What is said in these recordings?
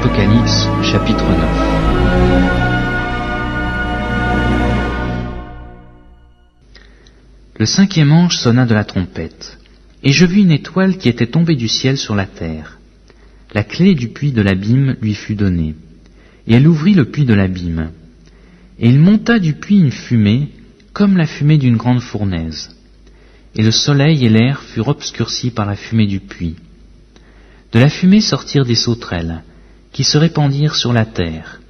Apocalypse, chapitre 9. Le cinquième ange sonna de la trompette, et je vis une étoile qui était tombée du ciel sur la terre. La clé du puits de l'abîme lui fut donnée, et elle ouvrit le puits de l'abîme. Et il monta du puits une fumée, comme la fumée d'une grande fournaise. Et le soleil et l'air furent obscurcis par la fumée du puits. De la fumée sortirent des sauterelles, qui se répandirent sur la terre.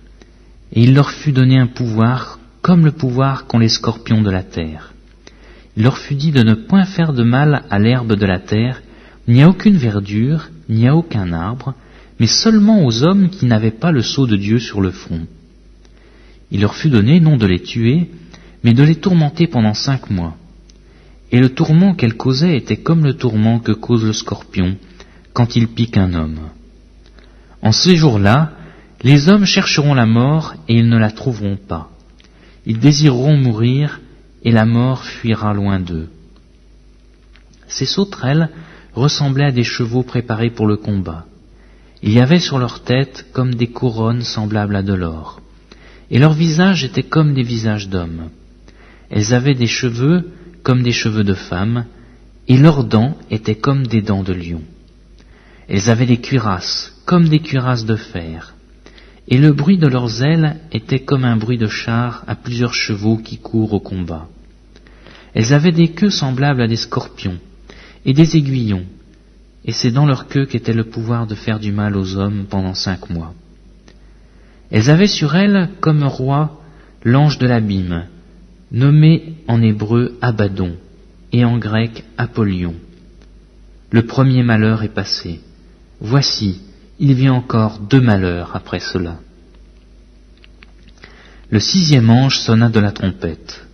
Et il leur fut donné un pouvoir, comme le pouvoir qu'ont les scorpions de la terre. Il leur fut dit de ne point faire de mal à l'herbe de la terre, ni à aucune verdure, ni à aucun arbre, mais seulement aux hommes qui n'avaient pas le sceau de Dieu sur le front. Il leur fut donné non de les tuer, mais de les tourmenter pendant 5 mois. Et le tourment qu'elles causaient était comme le tourment que cause le scorpion quand il pique un homme. En ces jours-là, les hommes chercheront la mort et ils ne la trouveront pas. Ils désireront mourir et la mort fuira loin d'eux. Ces sauterelles ressemblaient à des chevaux préparés pour le combat. Il y avait sur leur tête comme des couronnes semblables à de l'or, et leurs visages étaient comme des visages d'hommes. Elles avaient des cheveux comme des cheveux de femmes, et leurs dents étaient comme des dents de lion. Elles avaient des cuirasses comme des cuirasses de fer, et le bruit de leurs ailes était comme un bruit de char à plusieurs chevaux qui courent au combat. Elles avaient des queues semblables à des scorpions, et des aiguillons, et c'est dans leur queue qu'était le pouvoir de faire du mal aux hommes pendant 5 mois. Elles avaient sur elles comme roi l'ange de l'abîme, nommé en hébreu Abaddon, et en grec Apollyon. Le premier malheur est passé. Voici, il vient encore 2 malheurs après cela. Le 6e ange sonna de la trompette,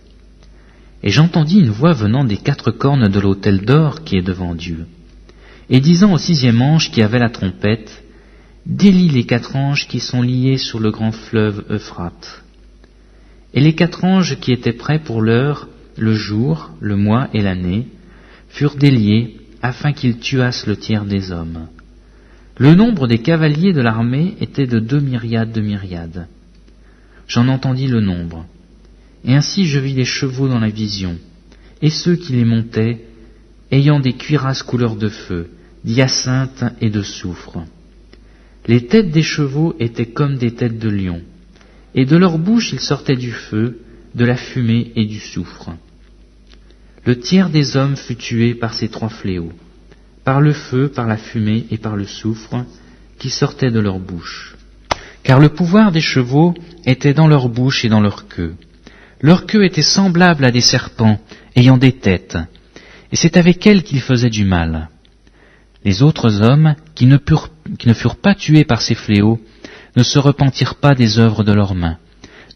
et j'entendis une voix venant des 4 cornes de l'autel d'or qui est devant Dieu, et disant au 6e ange qui avait la trompette, « Délie les 4 anges qui sont liés sur le grand fleuve Euphrate. » Et les 4 anges qui étaient prêts pour l'heure, le jour, le mois et l'année, furent déliés afin qu'ils tuassent le tiers des hommes. Le nombre des cavaliers de l'armée était de 2 myriades de myriades. J'en entendis le nombre. Et ainsi je vis les chevaux dans la vision, et ceux qui les montaient, ayant des cuirasses couleur de feu, d'hyacinthe et de soufre. Les têtes des chevaux étaient comme des têtes de lions, et de leur bouche il sortait du feu, de la fumée et du soufre. Le tiers des hommes fut tué par ces 3 fléaux, par le feu, par la fumée et par le soufre qui sortaient de leur bouche. Car le pouvoir des chevaux était dans leur bouche et dans leur queue. Leur queue était semblable à des serpents, ayant des têtes, et c'est avec elles qu'ils faisaient du mal. Les autres hommes, qui ne furent pas tués par ces fléaux, ne se repentirent pas des œuvres de leurs mains,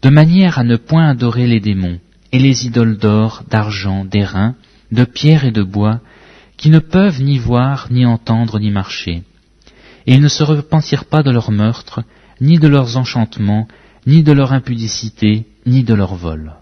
de manière à ne point adorer les démons, et les idoles d'or, d'argent, d'airain, de pierre et de bois, qui ne peuvent ni voir, ni entendre, ni marcher. Et ils ne se repentirent pas de leurs meurtres, ni de leurs enchantements, ni de leur impudicité, ni de leur vol.